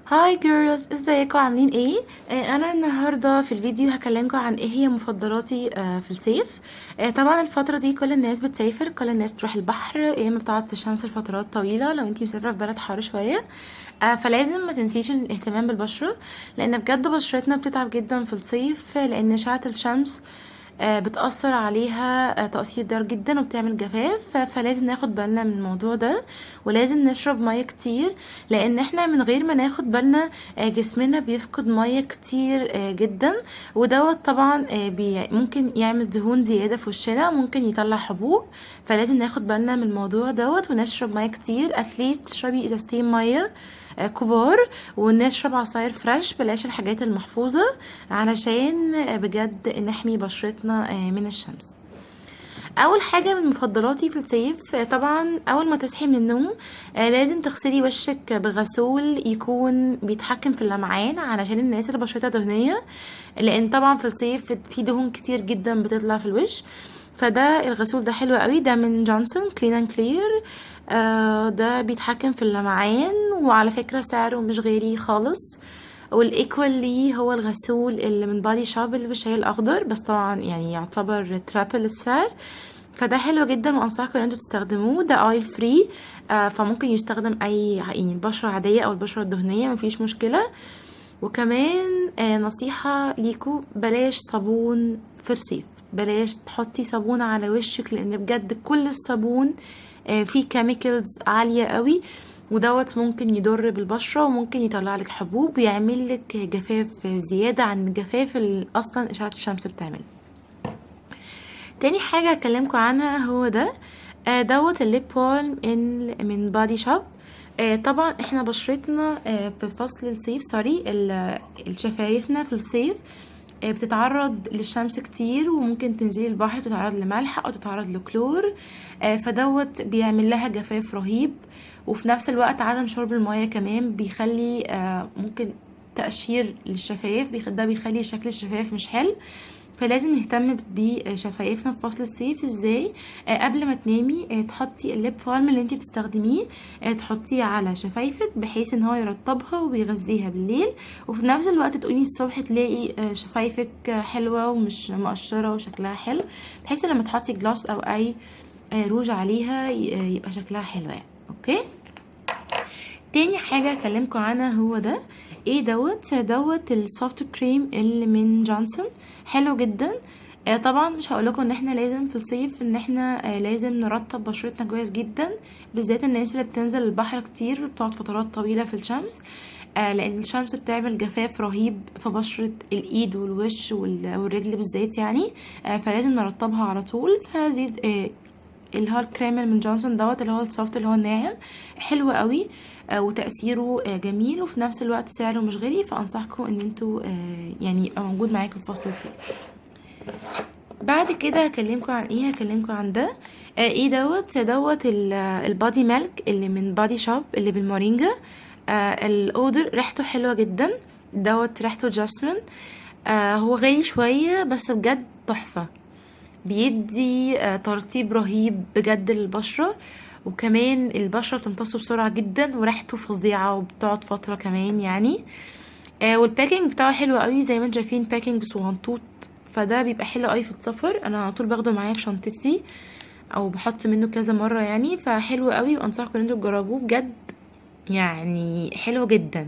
هاي جيرلز، ازيكم عاملين ايه؟ انا النهارده في الفيديو هكلمكم عن ايه هي مفضلاتي في الصيف. طبعا الفتره دي كل الناس بتسافر، كل الناس تروح البحر، يا اما بتقعد في الشمس لفترات طويله لو انتي مسافره في بلد حار شويه. فلازم ما تنسيش الاهتمام بالبشره، لان بجد بشرتنا بتتعب جدا في الصيف لان اشعه الشمس بتأثر عليها تأثير ضار جدا وبتعمل جفاف. فلازم ناخد بالنا من الموضوع ده، ولازم نشرب مية كتير، لان احنا من غير ما ناخد بالنا جسمنا بيفقد مية كتير جدا. ودوت طبعا ممكن يعمل دهون زيادة في وشنا، ممكن يطلع حبوب. فلازم ناخد بالنا من الموضوع دوت ونشرب مية كتير، اتليست تشربي ازازتين مية كبار. ونشرب عصاير فريش، بلاش الحاجات المحفوظة، علشان بجد نحمي بشرتنا من الشمس. اول حاجه من مفضلاتي في الصيف طبعا اول ما تصحي من النوم لازم تغسلي وشك بغسول يكون بيتحكم في اللمعان، علشان الناس اللي بشرتها دهنيه، لان طبعا في الصيف في دهون كتير جدا بتطلع في الوش. فده الغسول ده حلو قوي، ده من جونسون كلين اند كلير. ده بيتحكم في اللمعان، وعلى فكره سعره مش غالي خالص. والايكوال ليه هو الغسول اللي من بادي شوب اللي بالشاي الاخضر، بس طبعا يعني يعتبر ترابل السعر. فده حلو جدا وانصحكم ان انتوا تستخدموه، ده اويل فري. فممكن يستخدم اي يعني البشره العاديه او البشره الدهنيه، مفيش مشكله. وكمان نصيحه ليكوا، بلاش صابون في الصيف، بلاش تحطي صابون على وشك، لان بجد كل الصابون فيه كيميكالز عاليه قوي، ودوت ممكن يضر بالبشره وممكن يطلع لك حبوب ويعمل لك جفاف زياده عن الجفاف اللي اصلا اشعه الشمس بتعمله. تاني حاجة هكلمكم عنها هو ده، دوت الليب بالم من بادي شوب. طبعا احنا بشرتنا في فصل الصيف، سوري، الشفايفنا في الصيف بتتعرض للشمس كتير، وممكن تنزلي البحر تتعرض لملح او تتعرض لكلور. فدوت بيعمل لها جفاف رهيب. وفي نفس الوقت عدم شرب المياه كمان بيخلي ممكن تقشير للشفايف، ده بيخلي شكل الشفايف مش حلو. فلازم نهتم بشفايفنا في فصل الصيف ازاي. قبل ما تنامي تحطي الليب بالم اللي انتي بتستخدميه، تحطيه على شفايفك بحيث ان هو يرطبها وبيغذيها بالليل. وفي نفس الوقت تقومي الصبح تلاقي شفايفك حلوة ومش مقشرة وشكلها حلو، بحيث لما تحطي جلاس او اي روج عليها يبقى شكلها حلو يعني. اوكي. تاني حاجة اكلمكم عنها هو ده، ايه دوت السوفت كريم اللي من جونسون، حلو جدا. طبعا مش هقولكم ان احنا لازم في الصيف ان احنا لازم نرطب بشرتنا كويس جدا، بالذات الناس اللي بتنزل البحر كتير بتقعد فترات طويلة في الشمس. لان الشمس بتعمل جفاف رهيب في بشرة الايد والوش والرجل بالذات يعني. فلازم نرطبها على طول. فزيد اللي هو الكريم اللي من جونسون دوت اللي هو السوفت اللي هو الناعم، حلو قوي. وتأثيره جميل، وفي نفس الوقت سعره مش غالي، فأنصحكم ان انتوا يعني يبقى موجود معاكم في فصل الصيف. بعد كده هكلمكم عن ده، ايه دوت البادي ميلك اللي من بادي شوب اللي بالمورينجا. الاودر ريحته حلوة جدا، دوت ريحته جاسمين. هو غالي شوية بس بجد تحفة، بيدي ترطيب رهيب بجد للبشرة. وكمان البشرة بتمتصه بسرعة جدا، وريحته فظيعة وبتقعد فترة كمان يعني. والباكينج بتاعه حلو قوي، زي ما انتم شايفين باكينج صغنطوط. فده بيبقى حلو قوي في السفر، انا على طول باخده معايا في شنطتي او بحط منه كذا مرة يعني، فحلو قوي وانصحكم ان انتوا تجربوه بجد، يعني حلو جدا.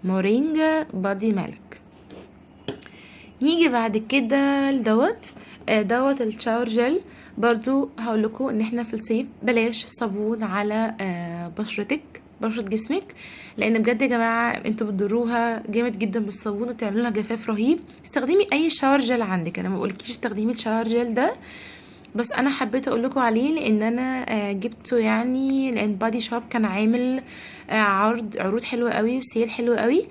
مورينجا بادي ميلك. يجي بعد كده دوت الشاور جل. برضو هقولكوا ان احنا في الصيف بلاش صابون على بشرة جسمك، لان بجد يا جماعة انتوا بتضروها جامد جدا بالصابون وبتعملوا لها جفاف رهيب. استخدمي اي شاور جل عندك، انا ما بقولكيش استخدمي الشاور جل ده، بس انا حبيت اقولكوا عليه لان انا جبته يعني، لان بادي شوب كان عامل عروض حلوة قوي وسيل حلوة قوي.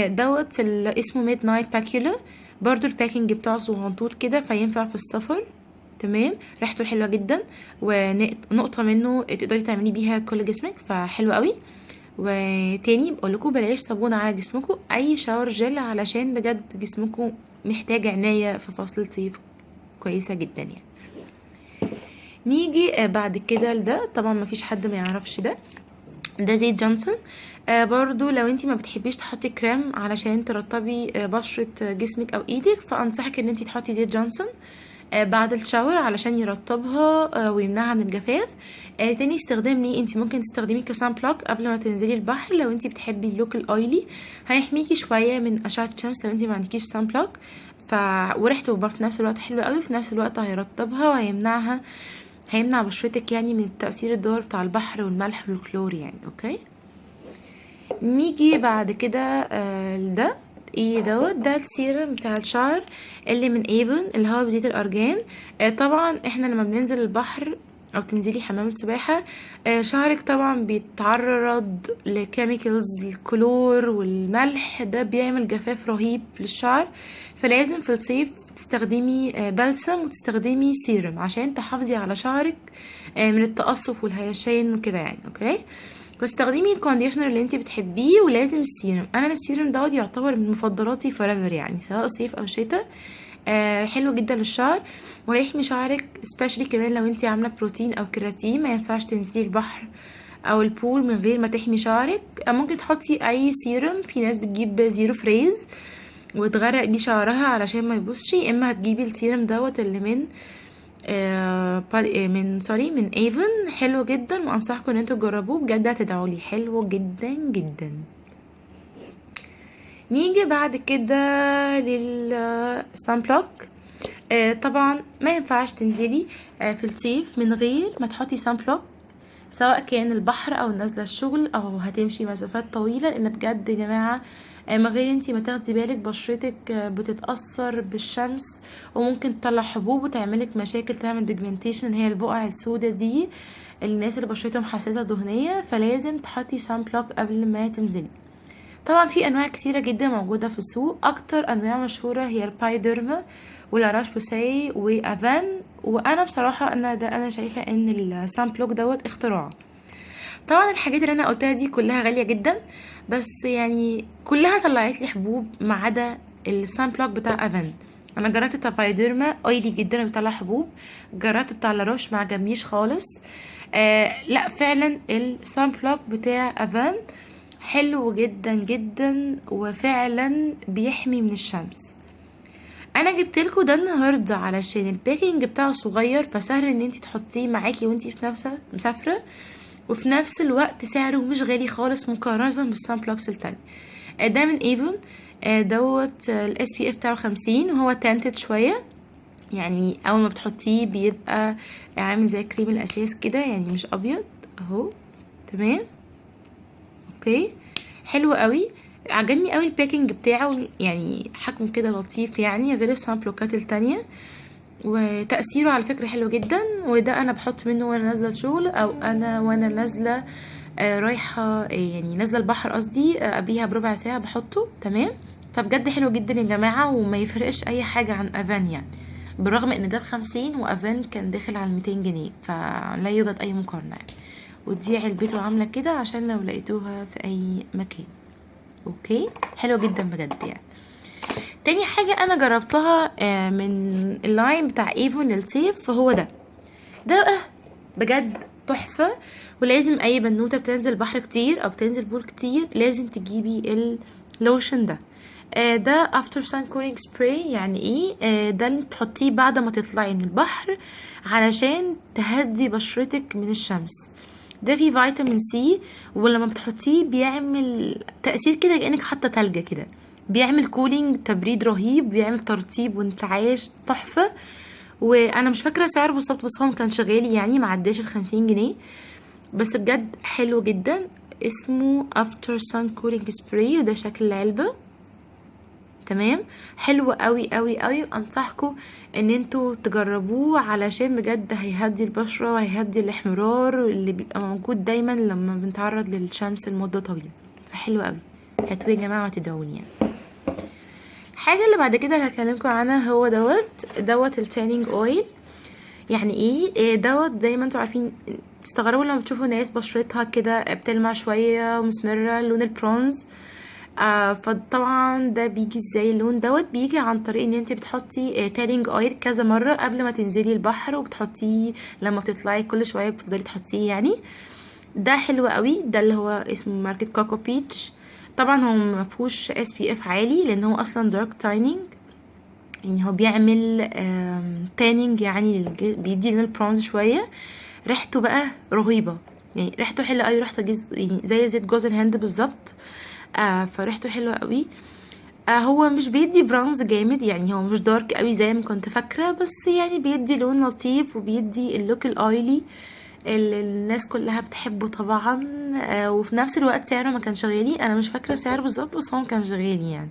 دوت اسمه ميد نايت باكيولا. برضو الباكينج بتاعه صغنطوط كده، فينفع في السفر. تمام، ريحته حلوه جدا، ونقطه منه تقدري تعملي بيها كل جسمك، فحلو قوي. وتاني بقولكوا بلاش صابون على جسمكم، اي شاور جل، علشان بجد جسمكم محتاج عناية في فصل الصيف كويسة جدا يعني. نيجي بعد كده لده، طبعا مفيش حد ما يعرفش ده، ده زيت جونسون. برضو لو انتي ما بتحبيش تحطي كريم علشان ترطبي بشرة جسمك او ايدك، فانصحك ان انتي تحطي زيت جونسون بعد الشاور علشان يرطبها ويمنعها من الجفاف. تاني استخدام ليه، انتي ممكن تستخدميه كسان بلوك قبل ما تنزلي البحر لو انتي بتحبي اللوك الاويلي، هيحميكي شويه من اشعه الشمس لو انتي ما عندكيش سان بلوك. وريحته برضه في نفس الوقت حلوه قوي، في نفس الوقت هيرطبها وهيمنعها، هيمنع بشرتك يعني من التأثير الضار بتاع البحر والملح والكلور يعني. اوكي، نيجي بعد كده ده ايه ده السيرم بتاع الشعر اللي من ايفون اللي هو بزيت الارجان. طبعا احنا لما بننزل البحر او تنزلي حمام السباحة، شعرك طبعا بيتعرض لكيميكالز، الكلور والملح، ده بيعمل جفاف رهيب للشعر. فلازم في الصيف تستخدمي بلسم وتستخدمي سيرم عشان تحافظي على شعرك من التقصف والهيشان وكده يعني. اوكي، واستخدمي الكونديشنر اللي انت بتحبيه، ولازم السيرم. انا السيرم دوت يعتبر من مفضلاتي فوريفر يعني، سواء صيف او شتاء. حلو جدا للشعر ويحمي شعرك، سبيشالي كمان لو انت عامله بروتين او كيراتين. ما ينفعش تنزلي البحر او البول من غير ما تحمي شعرك. ممكن تحطي اي سيرم، في ناس بتجيب زيرو فريز وتغرق بيه شعرها علشان ما يبصش، يا اما هتجيبي السيرم دوت اللي من من ايفون. حلو جدا وانصحكم ان انتوا تجربوه بجد، هتدعولي، حلو جدا جدا. نيجي بعد كده للسان بلوك. طبعا ما ينفعش تنزلي في الصيف من غير ما تحطي سان بلوك، سواء كان البحر او نازله الشغل او هتمشي مسافات طويله، لان بجد يا جماعه من غير انتي ما تاخدي بالك بشرتك بتتاثر بالشمس وممكن تطلع حبوب وتعملك مشاكل، تعمل بيجمنتيشن، هي البقع السوداء دي الناس اللي بشرتهم حساسه دهنيه. فلازم تحطي سان بلوك قبل ما تنزلي. طبعا في انواع كتيره جدا موجوده في السوق، اكتر انواع مشهوره هي البايديرما ولاراش بوساي وافان. وانا بصراحه انا شايفه ان السان بلوك دوت اختراع. طبعا الحاجات اللي انا قلتها دي كلها غاليه جدا، بس يعني كلها طلعت لي حبوب ما عدا السان بلوك بتاع افان. انا جربت بتاع بايديرما اويلي جدا بيطلع حبوب، جربت بتاع لاروش ما عجبنيش خالص. لا فعلا السان بلوك بتاع افان حلو جدا جدا وفعلا بيحمي من الشمس. انا جبت لكم ده النهارده علشان الباكينج بتاعه صغير، فسهل ان انت تحطيه معاكي وانتي في نفسك مسافره، وفي نفس الوقت سعره مش غالي خالص مقارنه بالسان بلوكس التاني. ده من ايفون. دوت الاس بي اف بتاعه 50 وهو تانتد شويه، يعني اول ما بتحطيه بيبقى عامل زي كريم الاساس كده يعني، مش ابيض اهو. تمام، اوكي، حلو قوي. عجبني قوي الباكينج بتاعه، يعني حجمه كده لطيف يعني غير السامبلوكات التانية، وتأثيره على فكرة حلو جدا. وده انا بحط منه وانا نازلة الشغل او انا وانا نازلة رايحة يعني نازلة البحر قصدي، قبليها بربع ساعة بحطه. تمام، فبجد حلو جدا يا جماعة وما يفرقش اي حاجة عن افان يعني، بالرغم ان ده ب50 وافان كان داخل على 200 جنيه، فلا يوجد اي مقارنة يعني. ودي علبته عاملة كده عشان لو لقيتوها في اي مكان. اوكي، حلوة جدا بجد يعني. تاني حاجة انا جربتها من اللاين بتاع ايفون للصيف، فهو ده بجد تحفة. ولازم اي بنوتة بتنزل بحر كتير او بتنزل بول كتير لازم تجيبي اللوشن ده. ده افتر سان كولينج سبراي. يعني ايه؟ ده اللي تحطيه بعد ما تطلعي من البحر علشان تهدي بشرتك من الشمس. ده فيه فيتامين سي، ولما بتحطيه بيعمل تأثير كده كأنك حاطه تلج كده، بيعمل كولينج، تبريد رهيب، بيعمل ترطيب وانتعاش تحفة. وانا مش فاكره سعره بالظبط، بس هو مكانش غالي يعني، معداش ال50 جنيه، بس بجد حلو جدا. اسمه افتر سان كولينج سبراي وده شكل العلبه. تمام، حلو قوي قوي قوي، انصحكم ان انتوا تجربوه علشان بجد هيهدي البشره وهيهدي الاحمرار اللي بيبقى موجود دايما لما بنتعرض للشمس لمده طويله. فحلو قوي، هاتوه يا جماعه وتدعوني يعني. الحاجه اللي بعد كده اللي هكلمكم عنها هو دوت التانينج اويل. يعني ايه دوت؟ زي ما انتوا عارفين، تستغربوا لما بتشوفوا ناس بشرتها كده بتلمع شويه ومسمره لون البرونز. فطبعا ده بيجي ازاي؟ اللون دوت بيجي عن طريق ان انت بتحطي تانينج اويل كذا مره قبل ما تنزلي البحر، وبتحطيه لما بتطلعي كل شويه بتفضلي تحطيه يعني. ده حلو قوي، ده اللي هو اسمه ماركة كوكو بيتش. طبعا هو مفهوش اس بي اف عالي لان هو اصلا دارك تاينينج، يعني هو بيعمل تانينج يعني بيدي لون البرونز شويه. ريحته بقى رهيبه، يعني ريحته حلوه قوي، ريحته يعني زي زيت جوز الهند بالظبط. فريحته حلوه قوي. هو مش بيدي برونز جامد، يعني هو مش دارك قوي زي ما كنت فاكره، بس يعني بيدي لون لطيف وبيدي اللوك الاويلي اللي الناس كلها بتحبه طبعا. وفي نفس الوقت سعره ما كانش غالي، انا مش فاكره سعره بالظبط بس هو ما كانش غالي يعني.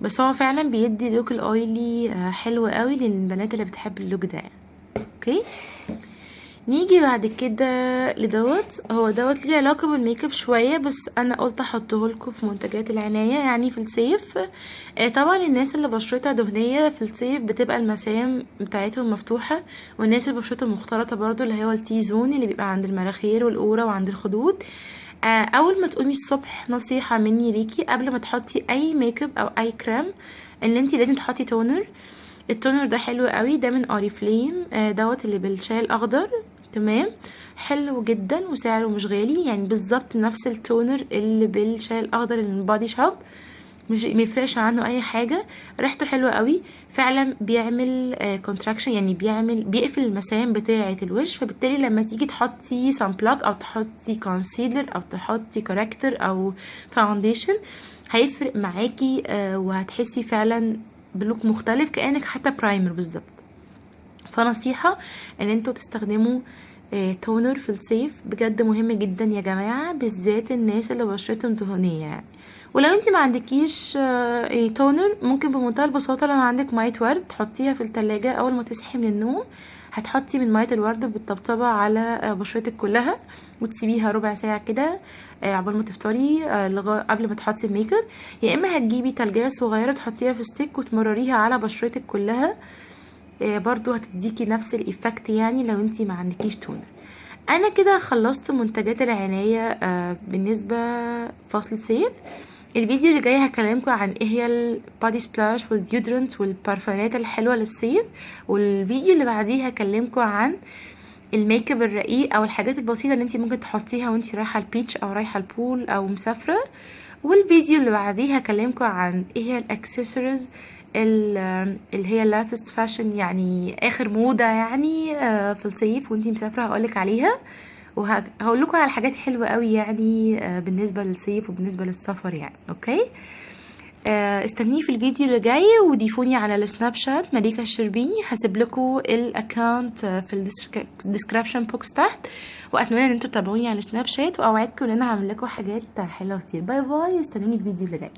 بس هو فعلا بيدي لوك الاويلي حلو قوي للبنات اللي بتحب اللوك ده يعني. اوكي، نيجي بعد كده لدوت. هو دوت ليه علاقة بالميك اب شوية، بس انا قلت احطه لكم في منتجات العناية يعني في الصيف. طبعا الناس اللي بشرتها دهنية في الصيف بتبقى المسام بتاعتهم مفتوحة، والناس اللي بشرتهم مختلطة برضو اللي هو التي زون اللي بيبقى عند المناخير والقورة وعند الخدود. اول ما تقومي الصبح، نصيحة مني ليكي قبل ما تحطي اي ميك اب او اي كريم، ان انتي لازم تحطي تونر. التونر ده حلو قوي، ده من اوريفليم دوت اللي بالشاي الاخضر. تمام، حلو جدا وسعره مش غالي، يعني بالظبط نفس التونر اللي بالشاي الاخضر اللي من بادي شوب، مش ميفرقش عنه اي حاجه. ريحته حلوه قوي، فعلا بيعمل كونتراكشن، يعني بيقفل المسام بتاعه الوش، فبالتالي لما تيجي تحطي سان بلاك او تحطي كونسيلر او تحطي كوركتور او فاونديشن هيفرق معاكي، وهتحسي فعلا بلوك مختلف كأنك حتى برايمر بالظبط. فنصيحة ان انتوا تستخدموا تونر في الصيف، بجد مهم جدا يا جماعة، بالذات الناس اللي بشرتهم دهنية يعني. ولو انتي ما عندكيش تونر، ممكن بمنتهى البساطة لو عندك مية ورد تحطيها في التلاجة اول ما تصحي من النوم. هتحطي من مية الورد بالطبطبة على بشرتك كلها، وتسيبيها ربع ساعة كده عقبال ما تفطري، قبل ما تحطي الميك اب. يا اما هتجيبي تلجية صغيرة تحطيها في ستيك وتمرريها على بشرتك كلها، برضو هتديكي نفس الايفكت يعني لو انتي ما عندكيش تونر. انا كده خلصت منتجات العناية بالنسبة فصل صيف. الفيديو اللي جاي هكلمكم عن ايه هي البادي سبلاش والديودرنت والبارفانات الحلوة للصيف، والفيديو اللي بعديه هكلمكم عن الميك اب الرقيق او الحاجات البسيطة اللي انتي ممكن تحطيها وانتي رايحة البيتش او رايحة البول او مسافرة. والفيديو اللي بعديه هكلمكم عن ايه هي الاكسسوارز اللي هي اللاتست فاشن، يعني اخر موضة يعني في الصيف وانتي مسافرة هقولك عليها، وهقول لكم على حاجات حلوة قوي يعني بالنسبة للصيف وبالنسبة للسفر يعني. اوكي، استنيه في الفيديو اللي جاي، وضيفوني على السناب شات مليكة الشربيني، هسيب لكم الاكونت في الديسكريبشن بوكس تحت. واتمنى ان انتوا تتابعوني على السناب شات، واوعدكم ان انا هعمل لكم حاجات حلوه كتير. باي باي، استنوني الفيديو اللي جاي.